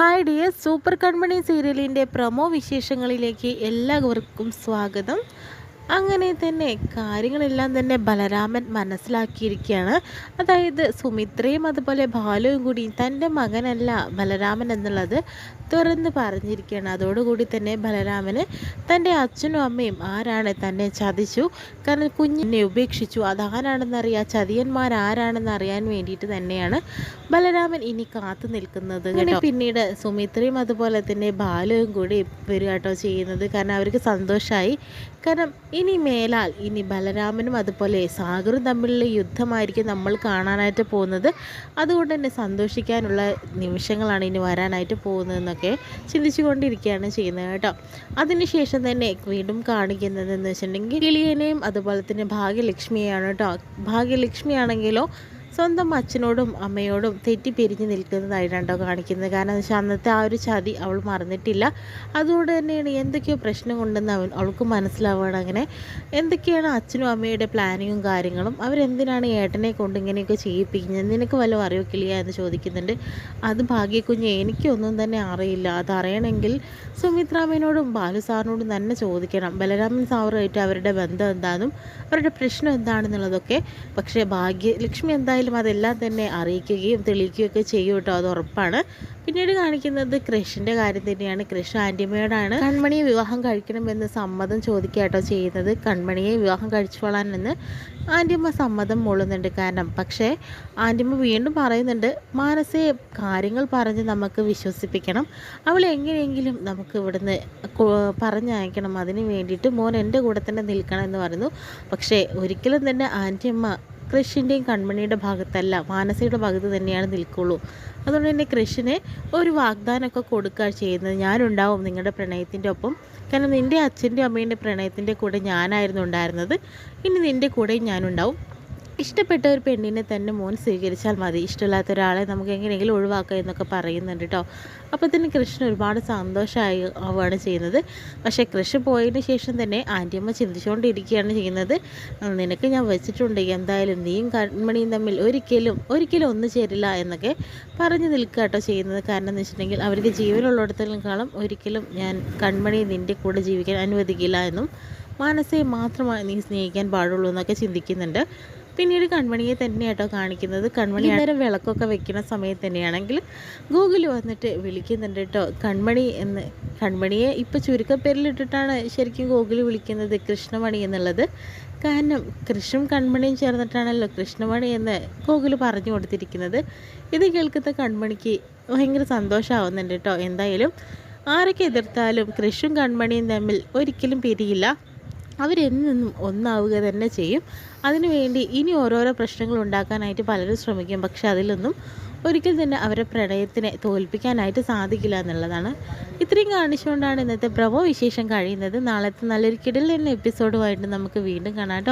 Hi dear, super കൺമണി സീരിയലിൻ്റെ promo വിശേഷങ്ങളിലേക്ക് എല്ലാവർക്കും സ്വാഗതം. അങ്ങനെ തന്നെ കാര്യങ്ങളെല്ലാം തന്നെ ബലരാമൻ മനസ്സിലാക്കിയിരിക്കുകയാണ്. അതായത് സുമിത്രയും അതുപോലെ ബാലുവും കൂടി തൻ്റെ മകനല്ല ബലരാമൻ എന്നുള്ളത് തുറന്ന് പറഞ്ഞിരിക്കുകയാണ്. അതോടുകൂടി തന്നെ ബലരാമന് തൻ്റെ അച്ഛനും അമ്മയും ആരാണ് തന്നെ ചതിച്ചു, കാരണം കുഞ്ഞിനെ ഉപേക്ഷിച്ചു, അതാരാണെന്നറിയാം, ചതിയന്മാരാരാണെന്ന് അറിയാൻ വേണ്ടിയിട്ട് തന്നെയാണ് ബലരാമൻ ഇനി കാത്തു നിൽക്കുന്നത് കേട്ടോ. പിന്നീട് സുമിത്രയും അതുപോലെ തന്നെ ബാലുവും കൂടി വരിക കേട്ടോ ചെയ്യുന്നത്. കാരണം അവർക്ക് സന്തോഷമായി. കാരണം ഇനി മേലാൽ ഇനി ബലരാമനും അതുപോലെ സാഗറും തമ്മിലുള്ള യുദ്ധമായിരിക്കും നമ്മൾ കാണാനായിട്ട് പോകുന്നത്. അതുകൊണ്ട് തന്നെ സന്തോഷിക്കാനുള്ള നിമിഷങ്ങളാണ് ഇനി വരാനായിട്ട് പോകുന്നതെന്നൊക്കെ ചിന്തിച്ചു കൊണ്ടിരിക്കുകയാണ് ചെയ്യുന്നത് കേട്ടോ. അതിനുശേഷം തന്നെ വീണ്ടും കാണിക്കുന്നതെന്ന് വെച്ചിട്ടുണ്ടെങ്കിൽ കിളിയനെയും അതുപോലെ തന്നെ ഭാഗ്യലക്ഷ്മിയെയാണ് കേട്ടോ. ഭാഗ്യലക്ഷ്മിയാണെങ്കിലോ സ്വന്തം അച്ഛനോടും അമ്മയോടും തെറ്റിപ്പിരിഞ്ഞ് നിൽക്കുന്നതായിട്ടാണ് കാണിക്കുന്നത്. കാരണം എന്ന് വെച്ചാൽ അന്നത്തെ ആ ഒരു ചതി അവൾ മറന്നിട്ടില്ല. അതുകൊണ്ട് തന്നെയാണ് എന്തൊക്കെയോ പ്രശ്നം കൊണ്ടെന്ന് അവൾക്ക് മനസ്സിലാവുകയാണ്. അങ്ങനെ എന്തൊക്കെയാണ് അച്ഛനും അമ്മയുടെ പ്ലാനിങ്ങും കാര്യങ്ങളും, അവരെന്തിനാണ് ഏട്ടനെ കൊണ്ട് ഇങ്ങനെയൊക്കെ ചെയ്യിപ്പിക്കുന്നത്, നിനക്ക് വല്ലതും അറിയിക്കില്ല എന്ന് ചോദിക്കുന്നുണ്ട്. അത് ഭാഗ്യക്കുഞ്ഞ് എനിക്കൊന്നും തന്നെ അറിയില്ല, അതറിയണമെങ്കിൽ സുമിത്രാമ്മയോടും ബാലു സാറിനോടും തന്നെ ചോദിക്കണം. ബലരാമൻ സാറുമായിട്ട് അവരുടെ ബന്ധം എന്താണെന്നും അവരുടെ പ്രശ്നം എന്താണെന്നുള്ളതൊക്കെ. പക്ഷേ ഭാഗ്യലക്ഷ്മി എന്തായാലും അതെല്ലാം തന്നെ അറിയിക്കുകയും തെളിയിക്കുകയൊക്കെ ചെയ്യും കേട്ടോ, അത് ഉറപ്പാണ്. പിന്നീട് കാണിക്കുന്നത് ക്രിഷിൻ്റെ കാര്യം തന്നെയാണ്. ക്രിഷ് ആൻറ്റിയമ്മയോടാണ് കൺമണിയെ വിവാഹം കഴിക്കണമെന്ന് സമ്മതം ചോദിക്കാട്ടോ ചെയ്യുന്നത്. കൺമണിയെ വിവാഹം കഴിച്ചോളാനെന്ന് ആൻറ്റിയമ്മ സമ്മതം മൂളുന്നുണ്ട്. കാരണം പക്ഷേ ആൻറ്റിയമ്മ വീണ്ടും പറയുന്നുണ്ട്, മാനസയെ കാര്യങ്ങൾ പറഞ്ഞ് നമുക്ക് വിശ്വസിപ്പിക്കണം, അവളെ എങ്ങനെയെങ്കിലും നമുക്ക് ഇവിടുന്ന് പറഞ്ഞയക്കണം, അതിന് വേണ്ടിയിട്ട് മോൻ എൻ്റെ കൂടെ തന്നെ നിൽക്കണം എന്ന് പറയുന്നു. പക്ഷേ ഒരിക്കലും തന്നെ ആൻറ്റിയമ്മ കൃഷിൻ്റെയും കൺമണിയുടെ ഭാഗത്തല്ല, മാനസയുടെ ഭാഗത്ത് തന്നെയാണ് നിൽക്കുള്ളൂ. അതുകൊണ്ട് തന്നെ കൃഷിന് ഒരു വാഗ്ദാനമൊക്കെ കൊടുക്കുക ചെയ്യുന്നത്, ഞാനുണ്ടാവും നിങ്ങളുടെ പ്രണയത്തിൻ്റെ ഒപ്പം, കാരണം നിൻ്റെ അച്ഛൻ്റെ അമ്മയുടെ പ്രണയത്തിൻ്റെ കൂടെ ഞാനായിരുന്നു ഉണ്ടായിരുന്നത്, ഇനി നിൻ്റെ കൂടെയും ഞാനുണ്ടാവും, ഇഷ്ടപ്പെട്ട ഒരു പെണ്ണിനെ തന്നെ മോൻ സ്വീകരിച്ചാൽ മതി, ഇഷ്ടമില്ലാത്ത ഒരാളെ നമുക്ക് എങ്ങനെയെങ്കിലും ഒഴിവാക്കുക എന്നൊക്കെ പറയുന്നുണ്ട് കേട്ടോ. അപ്പോൾ തന്നെ കൃഷ്ണൻ ഒരുപാട് സന്തോഷമായി ആവുകയാണ് ചെയ്യുന്നത്. പക്ഷേ കൃഷ്ണൻ പോയതിന് ശേഷം തന്നെ ആൻറ്റിയമ്മ ചിന്തിച്ചുകൊണ്ടിരിക്കുകയാണ് ചെയ്യുന്നത്, നിനക്ക് ഞാൻ വെച്ചിട്ടുണ്ട്, എന്തായാലും നീയും കൺമണിയും തമ്മിൽ ഒരിക്കലും ഒന്നു ചേരില്ല എന്നൊക്കെ പറഞ്ഞു നിൽക്കുക കേട്ടോ ചെയ്യുന്നത്. കാരണം എന്ന് വെച്ചിട്ടുണ്ടെങ്കിൽ അവർക്ക് ജീവനുള്ളിടത്തോളം ഒരിക്കലും ഞാൻ കൺമണിയെ നിൻ്റെ കൂടെ ജീവിക്കാൻ അനുവദിക്കില്ല എന്നും മാനസയെ മാത്രമാണ് നീ സ്നേഹിക്കാൻ പാടുള്ളൂ എന്നൊക്കെ ചിന്തിക്കുന്നുണ്ട്. പിന്നീട് കൺമണിയെ തന്നെയാട്ടോ കാണിക്കുന്നത്. കൺമണി നേരം വിളക്കൊക്കെ വെക്കുന്ന സമയത്ത് തന്നെയാണെങ്കിൽ ഗൂഗിൾ വന്നിട്ട് വിളിക്കുന്നുണ്ട് കേട്ടോ കൺമണി എന്ന്. കൺമണിയെ ഇപ്പോൾ ചുരുക്കപ്പേരിലിട്ടിട്ടാണ് ശരിക്കും ഗൂഗിൾ വിളിക്കുന്നത് കൃഷ്ണമണി എന്നുള്ളത്. കാരണം കൃഷ്ണും കൺമണിയും ചേർന്നിട്ടാണല്ലോ കൃഷ്ണമണി എന്ന് ഗൂഗിൾ പറഞ്ഞു കൊടുത്തിരിക്കുന്നത്. ഇത് കേൾക്കുന്ന കൺമണിക്ക് ഭയങ്കര സന്തോഷമാവുന്നുണ്ട് കേട്ടോ. എന്തായാലും ആരൊക്കെ എതിർത്താലും കൃഷും കൺമണിയും തമ്മിൽ ഒരിക്കലും പിരിയില്ല, അവരെന്നും ഒന്നാവുക തന്നെ ചെയ്യും. അതിനുവേണ്ടി ഇനി ഓരോരോ പ്രശ്നങ്ങൾ ഉണ്ടാക്കാനായിട്ട് പലരും ശ്രമിക്കും, പക്ഷെ അതിലൊന്നും ഒരിക്കൽ തന്നെ അവരുടെ പ്രണയത്തിനെ തോൽപ്പിക്കാനായിട്ട് സാധിക്കില്ല എന്നുള്ളതാണ്. ഇത്രയും കാണിച്ചുകൊണ്ടാണ് ഇന്നത്തെ പ്രൊമോ വിശേഷം കഴിയുന്നത്. നാളത്തെ നല്ലൊരു കിടിലൻ എപ്പിസോഡുമായിട്ട് നമുക്ക് വീണ്ടും കാണാം.